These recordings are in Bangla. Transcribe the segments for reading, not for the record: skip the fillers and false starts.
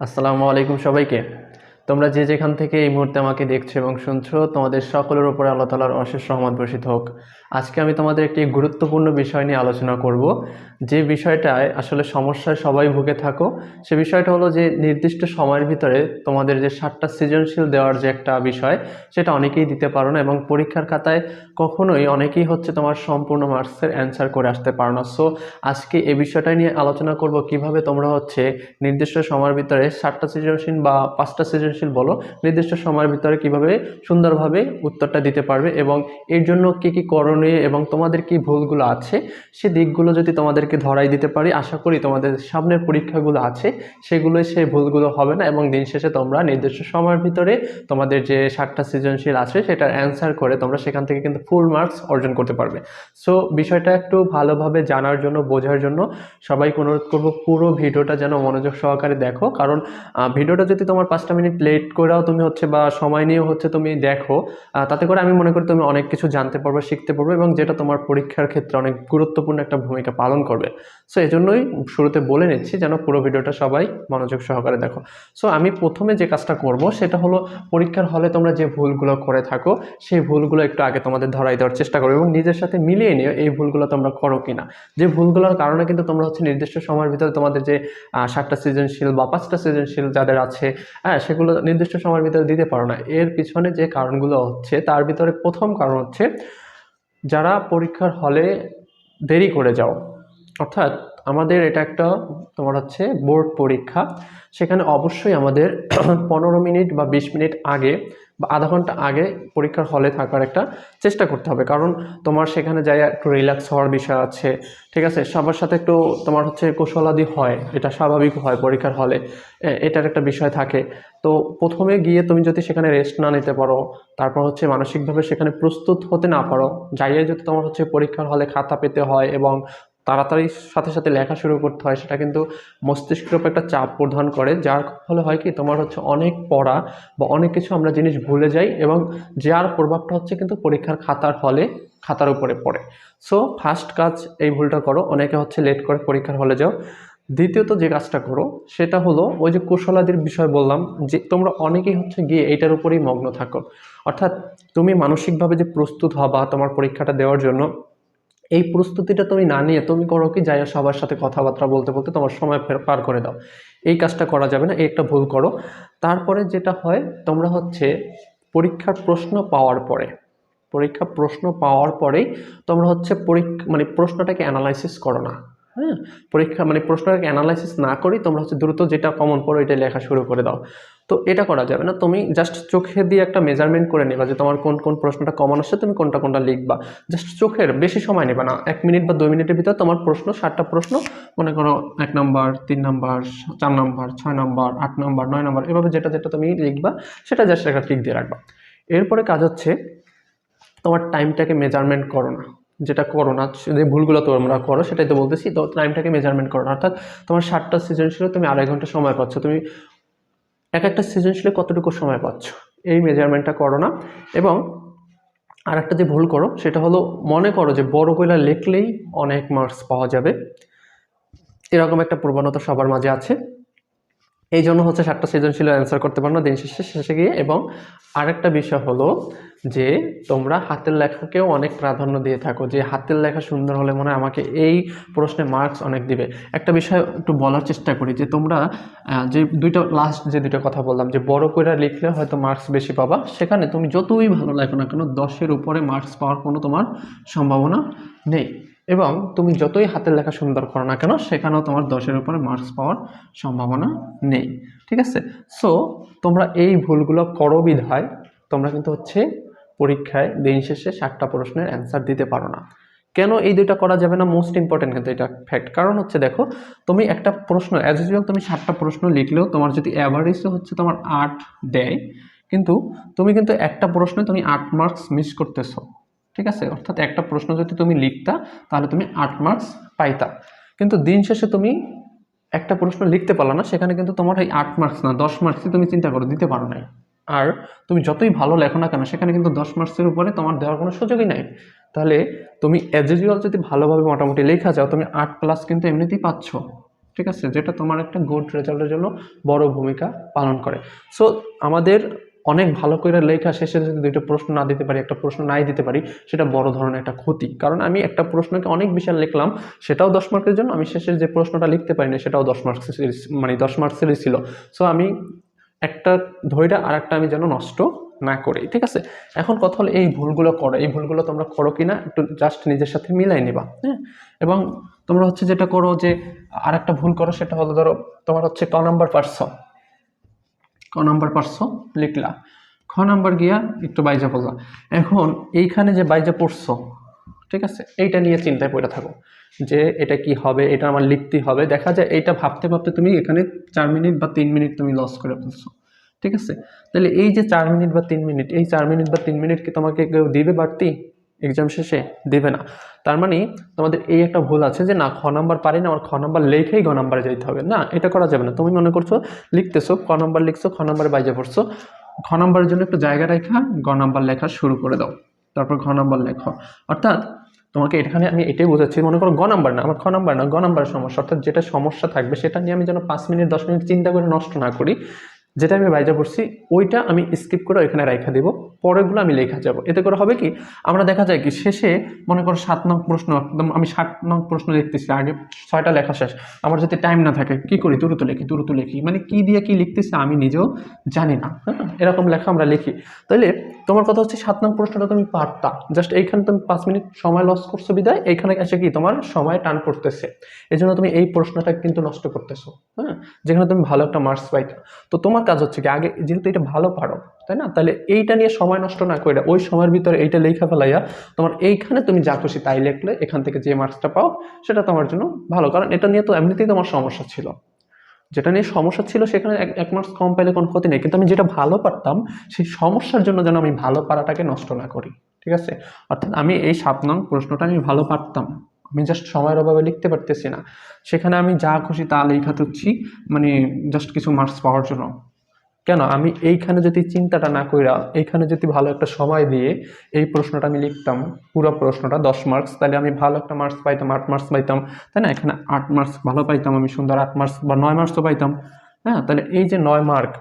আসসালামু আলাইকুম সবাইকে। তোমরা যে যেখান থেকে এই মুহূর্তে আমাকে দেখছো এবং শুনছো, তোমাদের সকলের উপরে আল্লাহ তাআলার অশেষ রহমত বর্ষিত হোক। আজকে আমি তোমাদের একটি গুরুত্বপূর্ণ বিষয় নিয়ে আলোচনা করব, যে বিষয়টায় আসলে সমস্যায় সবাই ভুগে থাকো। সে বিষয়টা হলো যে নির্দিষ্ট সময়ের ভিতরে তোমাদের যে 7টা সৃজনশীল দেওয়ার যে একটা বিষয়, সেটা অনেকেই দিতে পারো না এবং পরীক্ষার খাতায় কখনোই অনেকেই তোমার সম্পূর্ণ মার্কসের অ্যান্সার করে আসতে পারো না। সো আজকে এই বিষয়টা নিয়ে আলোচনা করব, কিভাবে তোমরা নির্দিষ্ট সময়ের ভিতরে 7টা সৃজনশীল বা 5টা সৃজনশীল বলো, নির্দিষ্ট সময়ের ভিতরে কিভাবে সুন্দরভাবে উত্তরটা দিতে পারবে এবং এর জন্য কি কি করণীয় এবং তোমাদের কি ভুলগুলো আছে সে দিকগুলো যদি তোমাদেরকে ধরাই দিতে পারি, আশা করি তোমাদের সামনের পরীক্ষাগুলো আছে সেগুলোই সেই ভুলগুলো হবে না এবং দিন শেষে তোমরা নির্দিষ্ট সময়ের ভিতরে তোমাদের যে 7টা সৃজনশীল আছে সেটার অ্যান্সার করে তোমরা সেখান থেকে কিন্তু ফুল মার্কস অর্জন করতে পারবে। সো বিষয়টা একটু ভালোভাবে জানার জন্য, বোঝার জন্য সবাইকে অনুরোধ করবো পুরো ভিডিওটা যেন মনোযোগ সহকারে দেখো। কারণ ভিডিওটা যদি তোমার 5টা মিনিট লেট করেও তুমি বা সময় নিয়েও তুমি দেখো, তাতে করে আমি মনে করি তুমি অনেক কিছু জানতে পারবে, শিখতে পারবে এবং যেটা তোমার পরীক্ষার ক্ষেত্রে অনেক গুরুত্বপূর্ণ একটা ভূমিকা পালন করবে। সো এই জন্যই শুরুতে বলে নিচ্ছি যেন পুরো ভিডিওটা সবাই মনোযোগ সহকারে দেখো। সো আমি প্রথমে যে কাজটা করব সেটা হলো, পরীক্ষার হলে তোমরা যে ভুলগুলো করে থাকো সেই ভুলগুলো একটু আগে তোমাদের ধরাই দেওয়ার চেষ্টা করো এবং নিজের সাথে মিলিয়ে নিও এই ভুলগুলো তোমরা করো কিনা। যে ভুলগুলোর কারণে কিন্তু তোমরা নির্দিষ্ট সময়ের ভিতরে তোমাদের যে 7টা সৃজনশীল বা 5টা সৃজনশীল যাদের আছে, হ্যাঁ, সেগুলো নির্দিষ্ট সময়ের ভিতরে দিতে পারো না। এর পিছনে যে কারণগুলো তার ভিতরে প্রথম কারণ যারা পরীক্ষার হলে দেরি করে যাও। অর্থাৎ আমাদের এটা একটা তোমার বোর্ড পরীক্ষা, সেখানে অবশ্যই আমাদের 15 মিনিট বা 20 মিনিট আগে বা আধা ঘন্টা আগে পরীক্ষার হলে থাকার একটা চেষ্টা করতে হবে। কারণ তোমার সেখানে যাই একটু রিল্যাক্স হওয়ার বিষয় আছে, ঠিক আছে, সবার সাথে একটু তোমার কৌশলাদি হয়, এটা স্বাভাবিক হয় পরীক্ষার হলে, এটার একটা বিষয় থাকে। তো প্রথমে গিয়ে তুমি যদি সেখানে রেস্ট না নিতে পারো, তারপর মানসিকভাবে সেখানে প্রস্তুত হতে না পারো, যাইয়ে যদি তোমার পরীক্ষার হলে খাতা পেতে হয় এবং তাড়াতাড়ি সাথে সাথে লেখা শুরু করতে হয়, সেটা কিন্তু মস্তিষ্কের উপর একটা চাপ প্রদান করে, যার ফলে হয় কি তোমার অনেক পড়া বা অনেক কিছু আমরা জিনিস ভুলে যাই এবং যার প্রভাবটা কিন্তু পরীক্ষার খাতার উপরে পড়ে। সো ফার্স্ট কাজ এই ভুলটা করো, অনেকে লেট করে পরীক্ষার হলে যাও। দ্বিতীয়ত যে কাজটা করো সেটা হলো, ওই যে কৌশলাদির বিষয় বললাম, যে তোমরা অনেকেই গিয়ে এইটার উপরেই মগ্ন থাকো। অর্থাৎ তুমি মানসিকভাবে যে প্রস্তুত হবা তোমার পরীক্ষাটা দেওয়ার জন্য, এই প্রস্তুতিটা তুমি না নিয়ে তুমি করো কি, যাই সবার সাথে কথাবার্তা বলতে বলতে তোমার সময় পার করে দাও। এই কাজটা করা যাবে না, এই একটা ভুল করো। তারপরে যেটা হয়, তোমরা পরীক্ষার প্রশ্ন পাওয়ার পরে, তোমরা প্রশ্নটাকে অ্যানালাইসিস করো না। হ্যাঁ, প্রশ্নটাকে অ্যানালাইসিস না করি তোমরা দ্রুত যেটা কমন পড়ো এটা লেখা শুরু করে দাও। তো এটা করা যাবে না। তুমি জাস্ট চোখে দিয়ে একটা মেজারমেন্ট করে নেবা যে তোমার কোন কোন প্রশ্নটা কমন আসছে, তুমি কোনটা কোনটা লিখবা। জাস্ট চোখের, বেশি সময় নেবা না, 1 মিনিট বা 2 মিনিটের ভিতর তোমার প্রশ্ন 7টা প্রশ্ন, মনে করো 1 number, 3 number, 4 number, 6 number, 8 number, 9 number, এভাবে যেটা যেটা তুমি লিখবা সেটা জাস্ট একটা টিক দিয়ে রাখবা। এরপরে কাজ তোমার টাইমটাকে মেজারমেন্ট করো না, যেটা করো না, যে ভুলগুলো তোমরা করো সেটাই তো বলতেছি। তো টাইমটাকে মেজারমেন্ট করো না, অর্থাৎ তোমার 7টা সৃজনশীলে তুমি 2.5 ঘন্টা সময় পাচ্ছ, তুমি একটা সৃজনশীলে কতটুকু সময় পাচ্ছ এই মেজারমেন্টটা করো না। এবং আর একটা যে ভুল করো সেটা হলো, মনে করো যে বড় কইলা লিখলেই অনেক মার্কস পাওয়া যাবে, এরকম একটা প্রবণতা সবার মাঝে আছে। এই জন্য 7টা সৃজনশীল অ্যান্সার করতে পারো না দিন শেষে গিয়ে। এবং আরেকটা বিষয় হলো যে তোমরা হাতের লেখাকেও অনেক প্রাধান্য দিয়ে থাকো, যে হাতের লেখা সুন্দর হলে মনে হয় আমাকে এই প্রশ্নে মার্কস অনেক দিবে। একটা বিষয় একটু বলার চেষ্টা করি, যে তোমরা যে যে দুইটা কথা বললাম, যে বড় করে লিখলে হয়তো মার্কস বেশি পাবা, সেখানে তুমি যতই ভালো লেখো না কেন 10-এর উপরে মার্কস পাওয়ার কোনো তোমার সম্ভাবনা নেই। এবং তুমি যতই হাতের লেখা সুন্দর করো না কেন, সেখানেও তোমার 10-এর উপরে মার্কস পাওয়ার সম্ভাবনা নেই, ঠিক আছে। সো তোমরা এই ভুলগুলো করো বিধায় তোমরা কিন্তু পরীক্ষায় দিন শেষে 7টা প্রশ্নের অ্যান্সার দিতে পারো না। কেন এই দুইটা করা যাবে না, মোস্ট ইম্পর্টেন্ট কিন্তু এটা ফ্যাক্ট। কারণ দেখো, তুমি একটা প্রশ্ন অ্যাজ ইউজুয়াল তুমি 7টা প্রশ্ন লিখলেও তোমার যদি অ্যাভারেজে তোমার 8 দেয়, কিন্তু তুমি কিন্তু একটা প্রশ্নে তুমি 8 মার্কস মিস করতেছো, ঠিক আছে। অর্থাৎ একটা প্রশ্ন যদি তুমি লিখতা তাহলে তুমি 8 মার্কস পাইতা, কিন্তু দিন শেষে তুমি একটা প্রশ্ন লিখতে পারলা না, সেখানে কিন্তু তোমার এই 8 মার্কস না 10 মার্কসই তুমি চিন্তা করো দিতে পারো নাই। আর তুমি যতই ভালো লেখো না কেন, সেখানে কিন্তু 10 মার্কসের উপরে তোমার দেওয়ার কোনো সুযোগই নাই। তাহলে তুমি অ্যাজ ইউজুয়াল যদি ভালোভাবে মোটামুটি লেখা যাও, তুমি 8+ কিন্তু এমনিতেই পাচ্ছ। ঠিক আছে, যেটা তোমার একটা গুড রেজাল্টের জন্য বড় ভূমিকা পালন করে। সো আমাদের অনেক ভালো করে লেখা শেষে যদি দুইটা প্রশ্ন না দিতে পারি, একটা প্রশ্ন নাই দিতে পারি, সেটা বড় ধরনের একটা ক্ষতি। কারণ আমি একটা প্রশ্নকে অনেক বিশাল লিখলাম, সেটাও 10 মার্কের জন্য, আমি শেষের যে প্রশ্নটা লিখতে পারি না সেটাও 10 মার্কসের, মানে 10 মার্কসেরই ছিল। সো আমি একটা ধৈর্য আর একটা আমি যেন নষ্ট না করি, ঠিক আছে। এখন কথা হলো এই ভুলগুলো করো, এই ভুলগুলো তোমরা করো কিনা একটু জাস্ট নিজের সাথে মিলাই নিবা, হ্যাঁ। এবং তোমরা হচ্ছে যেটা করো যে আর একটা ভুল করো, সেটা হলো ধরো তোমার হচ্ছে ক নাম্বার পারছো লিখলা, খ নাম্বার গিয়া একটু বাইজা পড়লা। এখন এইখানে যে বাইজা পড়ছো, ঠিক আছে, এইটা নিয়ে চিন্তায় পড়ে থাকো যে এটা কি হবে, এটা আমার লিখতেই হবে। দেখা যায় এইটা ভাবতে ভাবতে তুমি এখানে 4 মিনিট বা 3 মিনিট তুমি লস করে ফেলছো, ঠিক আছে। তাহলে এই যে 4 মিনিট বা 3 মিনিট, এই 4 মিনিট বা 3 মিনিট কি তোমাকে কেউ দিবে বাড়তি এক্সাম শেষে? দেবে না। তার মানে তোমাদের এই একটা ভুল আছে যে না, খ নাম্বার পারি না, আমার খ নাম্বার লেখেই গ নাম্বারে যাইতে হবে, না, এটা করা যাবে না। তুমি মনে করছো লিখতেছো, ক নাম্বার লিখছো, খ নাম্বারে বাইজা পড়ছো, খ নাম্বারের জন্য একটু জায়গা রেখা গ নাম্বার লেখা শুরু করে দাও, তারপর ঘ নাম্বার লেখো। অর্থাৎ তোমাকে এখানে আমি এটাই বোঝাচ্ছি, মনে করো গ নাম্বার না, আমার খ নাম্বার না, গ নাম্বারের সমস্যা, অর্থাৎ যেটা সমস্যা থাকবে সেটা নিয়ে আমি যেন 5 মিনিট 10 মিনিট চিন্তা করে নষ্ট না করি। যেটা আমি বাইজা পড়ছি ওইটা আমি স্কিপ করে ওইখানে রাখা দেবো, পরেরগুলো আমি লেখা যাবো। এতে করে হবে কি, আমরা দেখা যায় কি শেষে মনে করো 7 নং প্রশ্ন, একদম আমি 7 নং প্রশ্ন লিখতেছি, আগে 6টা লেখা শেষ, আমার যদি টাইম না থাকে কি করি, দ্রুত লিখি, মানে কি দিয়ে কি লিখতেছি আমি নিজেও জানি না, হ্যাঁ, এরকম লেখা আমরা লিখি। তাহলে তোমার কথা হচ্ছে 7 নং প্রশ্নটা তুমি পারতা, জাস্ট এইখানে তুমি 5 মিনিট সময় লস করছো বিদায়, এইখানে এসে কি তোমার সময় টান পড়তেছে, এই জন্য তুমি এই প্রশ্নটা কিন্তু নষ্ট করতেছো, হ্যাঁ, যেখানে তুমি ভালো একটা মার্কস পাইতা। তো তোমার কাজ হচ্ছে কি, আগে যেহেতু এটা ভালো পারো, তাই না, তাহলে এইটা নিয়ে সময় নষ্ট না করে ওই সময়ের ভিতরে এইটা লেখা ফেলাইয়া তোমার এইখানে তুমি যা খুশি তাই লিখলে এখান থেকে যে মার্কসটা পাও সেটা তোমার জন্য ভালো। কারণ এটা নিয়ে তো এমনিতেই তোমার সমস্যা ছিল, যেটা নিয়ে সমস্যা ছিল সেখানে এক মার্কস কম পাইলে কোনো ক্ষতি নেই, কিন্তু আমি যেটা ভালো পারতাম সেই সমস্যার জন্য যেন আমি ভালো পারাটাকে নষ্ট না করি, ঠিক আছে। অর্থাৎ আমি এই 7 নং প্রশ্নটা আমি ভালো পারতাম, আমি জাস্ট সময়ের অভাবে লিখতে পারতেছি না, সেখানে আমি যা খুশি তা লেখা তুচ্ছি, মানে জাস্ট কিছু মার্কস পাওয়ার জন্য। কেন আমি এইখানে যদি চিন্তাটা না কইরা এইখানে যদি ভালো একটা সময় দিয়ে এই প্রশ্নটা আমি লিখতাম, পুরো প্রশ্নটা 10 মার্কস, তাহলে আমি ভালো একটা মার্কস পাইতাম, 8 মার্কস পাইতাম, তাই না। এখানে 8 মার্কস ভালো পাইতাম, আমি সুন্দর 8 মার্কস বা 9 মার্কসও পাইতাম, হ্যাঁ। তাহলে এই যে 9 মার্ক,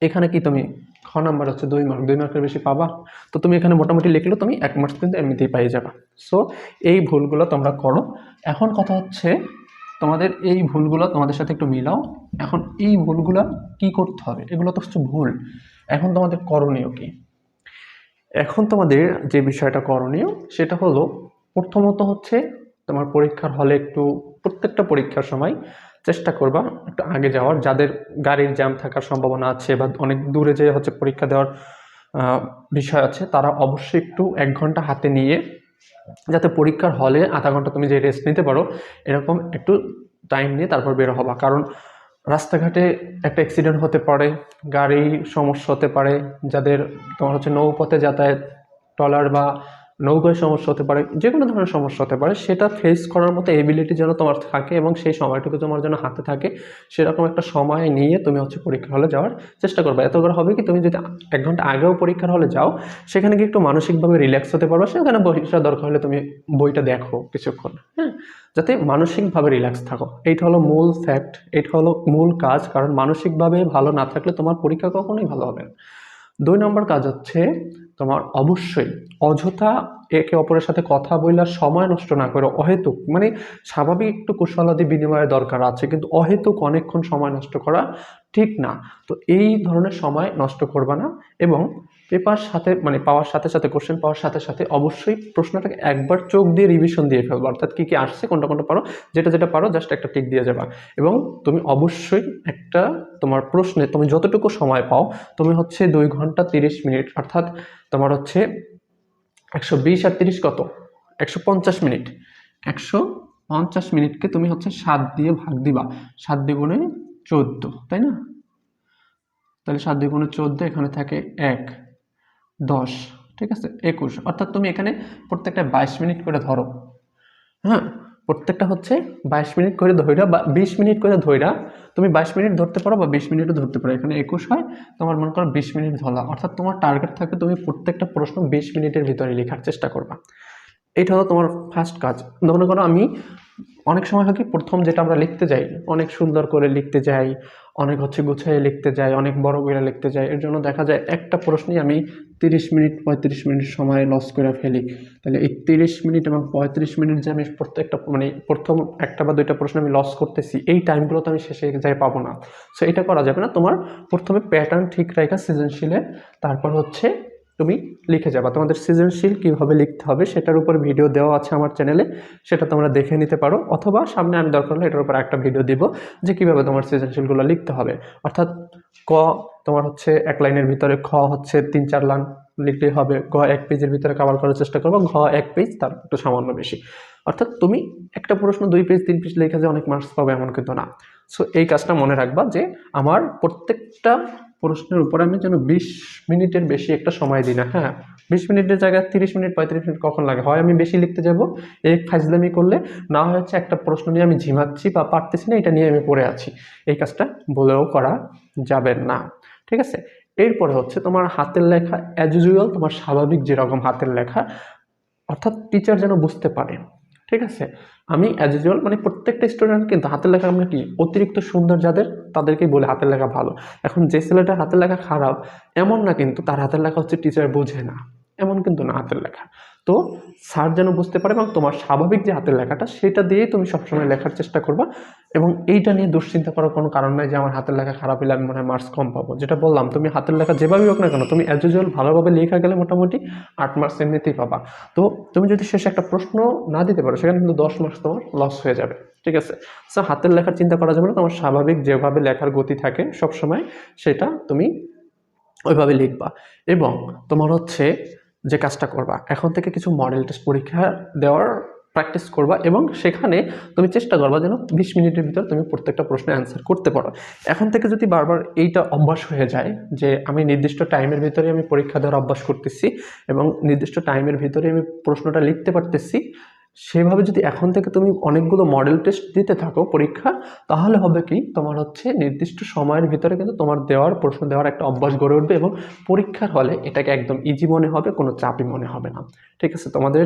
এখানে কি তুমি খ নাম্বার হচ্ছে 2 মার্ক, 2 মার্কের বেশি পাবা? তো তুমি এখানে মোটামুটি লিখলে তুমি 1 মার্কস কিন্তু এমনিতেই পাই যাবা। সো এই ভুলগুলো তোমরা করো। এখন কথা হচ্ছে তোমাদের এই ভুলগুলো তোমাদের সাথে একটু মিলাও। এখন এই ভুলগুলো কি করতে হবে, এগুলো তো হচ্ছে ভুল, এখন তোমাদের করণীয় কি? এখন তোমাদের যে বিষয়টা করণীয় সেটা হলো, প্রথমত হচ্ছে তোমার পরীক্ষার হলে একটু প্রত্যেকটা পরীক্ষার সময় চেষ্টা করবা একটু আগে যাওয়ার, যাদের গাড়ির জ্যাম থাকার সম্ভাবনা আছে বা অনেক দূরে যে হচ্ছে পরীক্ষা দেওয়ার বিষয় আছে, তারা অবশ্যই একটু 1 ঘন্টা হাতে নিয়ে, যাতে পরীক্ষার হলে আধা ঘন্টা তুমি যে রেস্ট নিতে পারো এরকম একটু টাইম নিয়ে তারপর বের হবা। কারণ রাস্তাঘাটে একটা অ্যাক্সিডেন্ট হতে পারে, গাড়ির সমস্যা হতে পারে, যাদের তোমার হচ্ছে নৌপথে যাতায়াত, ট্রলার বা নৌকায় সমস্যা হতে পারে, যে কোনো ধরনের সমস্যা হতে পারে, সেটা ফেস করার মতো এবিলিটি যেন তোমার থাকে এবং সেই সময়টুকু তোমার যেন হাতে থাকে, সেরকম একটা সময় নিয়ে তুমি হচ্ছে পরীক্ষার হলে যাওয়ার চেষ্টা করবে। এত করে হবে কি, তুমি যদি 1 ঘন্টা আগেও পরীক্ষার হলে যাও, সেখানে গিয়ে একটু মানসিকভাবে রিল্যাক্স হতে পারবে, সেখানে বইটা দরকার হলে তুমি বইটা দেখো কিছুক্ষণ, হ্যাঁ, যাতে মানসিকভাবে রিল্যাক্স থাকো। এইটা হলো মূল ফ্যাক্ট, এটা হলো মূল কাজ, কারণ মানসিকভাবে ভালো না থাকলে তোমার পরীক্ষা কখনোই ভালো হবে না। 2 নম্বর কাজ হচ্ছে তোমার অবশ্যই অযথা একে অপরের সাথে কথা বলার সময় নষ্ট না করে, অহেতুক, মানে স্বাভাবিক একটু কুশলাদি বিনিময়ের দরকার আছে, কিন্তু অহেতুক অনেকক্ষণ সময় নষ্ট করা ঠিক না। তো এই ধরনের সময় নষ্ট করবা না, এবং পেপার সাথে মানে পাওয়ার সাথে সাথে, কোশ্চেন পাওয়ার সাথে সাথে অবশ্যই প্রশ্নটাকে একবার চোখ দিয়ে রিভিশন দিয়ে ফেলবো, অর্থাৎ কি কি আসছে, কোনটা কোনটা পারো, যেটা যেটা পারো জাস্ট একটা টিক দিয়ে যাবা। এবং তুমি অবশ্যই একটা তোমার প্রশ্নে তুমি যতটুকু সময় পাও, তুমি হচ্ছে 2 ঘন্টা 30 মিনিট, অর্থাৎ তোমার হচ্ছে 120 আর 30 কত, 150 মিনিট, 150 মিনিটকে তুমি হচ্ছে 7 দিয়ে ভাগ দিবা, 7 × 14, তাই না। তাহলে 7 × 14, এখানে থাকে 1, 10, ঠিক আছে, 21, অর্থাৎ তুমি এখানে প্রত্যেকটা 22 মিনিট করে ধরো, হ্যাঁ, প্রত্যেকটা হচ্ছে 22 মিনিট করে ধইরা বা 20 মিনিট করে ধইরা, তুমি 22 মিনিট ধরতে পারো বা 20 মিনিটও ধরতে পারো, এখানে 21 হয়, তোমার মনে করো 20 মিনিট ধরা, অর্থাৎ তোমার টার্গেট থাকবে তুমি প্রত্যেকটা প্রশ্ন 20 মিনিটের ভিতরে লেখার চেষ্টা করবা। এটা হলো তোমার ফার্স্ট কাজ। মনে করো আমি অনেক সময় হয় কি, প্রথম যেটা আমরা লিখতে যাই অনেক সুন্দর করে লিখতে যাই, অনেক গুছিয়ে লিখতে যাই, অনেক বড় করে লিখতে যাই, এর জন্য দেখা যায় একটা প্রশ্নই আমি 30 মিনিট 35 মিনিট সময় লস করে ফেলি। তাহলে এই 30 মিনিট এবং 35 মিনিট যে আমি প্রত্যেকটা মানে প্রথম একটা বা দুইটা প্রশ্ন আমি লস করতেছি, এই টাইমগুলো তো আমি শেষে যাই পাবো না। সো এটা করা যাবে না। তোমার প্রথমে প্যাটার্ন ঠিক রাখা সৃজনশীলে, তারপর হচ্ছে তুমি লিখে যাবা। তোমাদের সৃজনশীল কীভাবে লিখতে হবে সেটার উপর ভিডিও দেওয়া আছে আমার চ্যানেলে, সেটা তোমরা দেখে নিতে পারো, অথবা সামনে আমি দরকার হলে এটার উপর একটা ভিডিও দিব যে কীভাবে তোমার সৃজনশীলগুলো লিখতে হবে। অর্থাৎ ক তোমার হচ্ছে 1 লাইনের ভিতরে, খ হচ্ছে 3-4 লাইন লিখলেই হবে, গ 1 পেজের ভিতরে কভার করার চেষ্টা করবো, ঘ 1 পেজ তার একটু সামান্য বেশি। অর্থাৎ তুমি একটা প্রশ্ন 2 পেজ 3 পেজ লিখে যে অনেক মার্কস পাবে এমন কিন্তু না। সো এই কাজটা মনে রাখবা যে আমার প্রত্যেকটা প্রশ্নের উপরে আমি যেন 20 মিনিটের বেশি একটা সময় দিই না। হ্যাঁ, 20 মিনিটের জায়গায় 30 মিনিট 35 মিনিট কখন লাগে, হয় আমি বেশি লিখতে যাব এই ফাইজলামি করলে, না হচ্ছে একটা প্রশ্ন নিয়ে আমি ঝিমাচ্ছি বা পারতেছি না, এটা নিয়ে আমি পড়ে আছি, এই কাজটা বলেও করা যাবে না। ঠিক আছে, এরপরে হচ্ছে তোমার হাতের লেখা অ্যাজ ইউজুয়াল, তোমার স্বাভাবিক যেরকম হাতের লেখা, অর্থাৎ টিচার যেন বুঝতে পারে। ঠিক আছে, আমি অ্যাজ ইউজুয়াল মানে প্রত্যেকটা স্টুডেন্ট কিন্তু হাতের লেখা আমরা কি অতিরিক্ত সুন্দর যাদের, তাদেরকেই বলে হাতের লেখা ভালো। এখন যে ছেলেটার হাতের লেখা খারাপ এমন না কিন্তু তার হাতের লেখা হচ্ছে টিচার বোঝে না, এমন কিন্তু না হাতের লেখা। তো স্যার যেন বুঝতে পারে, এবং তোমার স্বাভাবিক যে হাতের লেখাটা সেটা দিয়েই তুমি সবসময় লেখার চেষ্টা করবা। এবং এইটা নিয়ে দুশ্চিন্তা করার কোনো কারণ নাই যে আমার হাতের লেখা খারাপ হলে আমি মনে হয় মার্কস কম পাবো। যেটা বললাম, তুমি হাতের লেখা যেভাবেই হোক না কেন, তুমি অ্যাজ ইউজুয়াল ভালোভাবে লেখা গেলে মোটামুটি 8 মার্কস এমনিতেই পাবা। তো তুমি যদি শেষে একটা প্রশ্ন না দিতে পারো, সেখানে কিন্তু 10 মার্কস তোমার লস হয়ে যাবে। ঠিক আছে, সো হাতের লেখার চিন্তা করা যাবে না, তোমার স্বাভাবিক যেভাবে লেখার গতি থাকে সবসময় সেটা তুমি ওইভাবে লিখবা। এবং তোমার হচ্ছে যে কাজটা করবা, এখন থেকে কিছু মডেল টেস্ট পরীক্ষা দেওয়ার প্র্যাকটিস করবা, এবং সেখানে তুমি চেষ্টা করবা যেন 20 মিনিটের ভিতর তুমি প্রত্যেকটা প্রশ্নের অ্যান্সার করতে পারো। এখন থেকে যদি বারবার এইটা অভ্যাস হয়ে যায় যে আমি নির্দিষ্ট টাইমের ভিতরে আমি পরীক্ষা দেওয়ার অভ্যাস করতেছি এবং নির্দিষ্ট টাইমের ভিতরে আমি প্রশ্নটা লিখতে পারতেছি, সেভাবে যদি এখন থেকে তুমি অনেকগুলো মডেল টেস্ট দিতে থাকো পরীক্ষা, তাহলে হবে কি, তোমার হচ্ছে নির্দিষ্ট সময়ের ভিতরে কিন্তু তোমার প্রশ্ন দেওয়ার একটা অভ্যাস গড়ে উঠবে, এবং পরীক্ষার হলে এটাকে একদম ইজি মনে হবে, কোনো চাপই মনে হবে না। ঠিক আছে, তোমাদের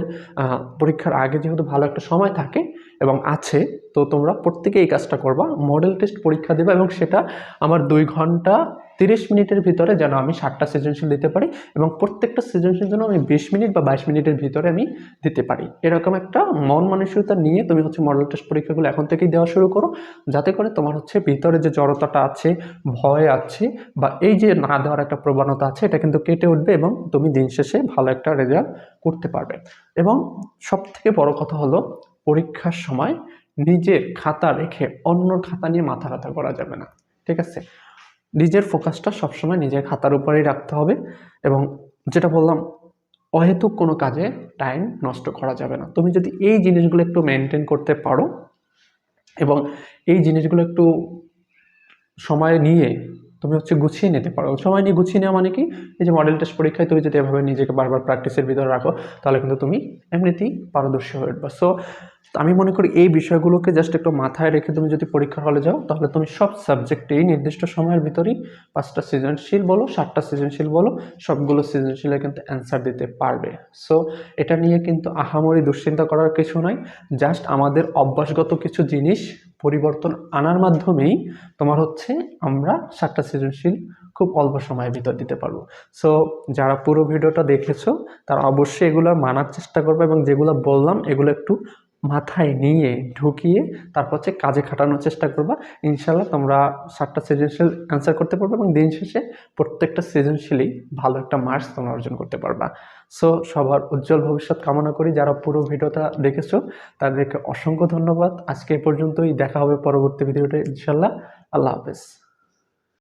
পরীক্ষার আগে যেহেতু ভালো একটা সময় থাকে এবং আছে, তো তোমরা প্রত্যেকে এই কাজটা করবা, মডেল টেস্ট পরীক্ষা দেবে, এবং সেটা আমার 2 ঘন্টা 30 মিনিটের ভিতরে যেন আমি 7টা সৃজনশীল দিতে পারি, এবং প্রত্যেকটা সৃজনশীল যেন আমি 20 মিনিট বা 22 মিনিটের ভিতরে আমি দিতে পারি। এরকম একটা মন মানসিকতা নিয়ে তুমি হচ্ছে মডেল টেস্ট পরীক্ষাগুলো এখন থেকেই দেওয়া শুরু করো, যাতে করে তোমার হচ্ছে ভিতরে যে জড়তাটা আছে, ভয় আছে, বা এই যে না দেওয়ার একটা প্রবণতা আছে, এটা কিন্তু কেটে উঠবে, এবং তুমি দিন শেষে ভালো একটা রেজাল্ট করতে পারবে। এবং সব থেকে বড় কথা হলো, পরীক্ষার সময় নিজের খাতা রেখে অন্যর খাতা নিয়ে মাথা ব্যথা করা যাবে না। ঠিক আছে, নিজের ফোকাসটা সবসময় নিজের খাতার উপরেই রাখতে হবে, এবং যেটা বললাম, অহেতুক কোনো কাজে টাইম নষ্ট করা যাবে না। তুমি যদি এই জিনিসগুলো একটু মেনটেন করতে পারো, এবং এই জিনিসগুলো একটু সময় নিয়ে তুমি হচ্ছে গুছিয়ে নিতে পারো। সময় নিয়ে গুছিয়ে নেওয়া মানে কি, এই যে মডেল টেস্ট পরীক্ষায় তুমি যদি এভাবে নিজেকে বারবার প্র্যাকটিসের ভিতরে রাখো, তাহলে কিন্তু তুমি এমনিতেই পারদর্শী হয়ে উঠবা। সো আমি মনে করি এই বিষয়গুলোকে জাস্ট একটু মাথায় রেখে তুমি যদি পরীক্ষার হলে যাও, তাহলে তুমি সব সাবজেক্টেই নির্দিষ্ট সময়ের ভিতরেই 5টা সৃজনশীল বলো 7টা সৃজনশীল বলো, সবগুলো সৃজনশীলে কিন্তু অ্যান্সার দিতে পারবে। সো এটা নিয়ে কিন্তু আহামরি দুশ্চিন্তা করার কিছু নয়, জাস্ট আমাদের অভ্যাসগত কিছু জিনিস পরিবর্তন আনার মাধ্যমেই তোমার হচ্ছে আমরা 7টা সৃজনশীল খুব অল্প সময়ের ভিতর দিতে পারবো। সো যারা পুরো ভিডিওটা দেখেছো তারা অবশ্যই এগুলো মানার চেষ্টা করবে, এবং যেগুলো বললাম এগুলো একটু মাথায় নিয়ে ঢুকিয়ে তারপর হচ্ছে কাজে খাটানোর চেষ্টা করবা। ইনশাল্লাহ তোমরা 7টা সৃজনশীল অ্যান্সার করতে পারবে, এবং দিন শেষে প্রত্যেকটা সৃজনশীলেই ভালো একটা মার্কস তোমরা অর্জন করতে পারবা। সো সবার উজ্জ্বল ভবিষ্যৎ কামনা করি। যারা পুরো ভিডিওটা দেখেছো তাদেরকে অসংখ্য ধন্যবাদ। আজকে এ পর্যন্তই, দেখা হবে পরবর্তী ভিডিওতে ইনশাল্লাহ। আল্লাহ হাফেজ।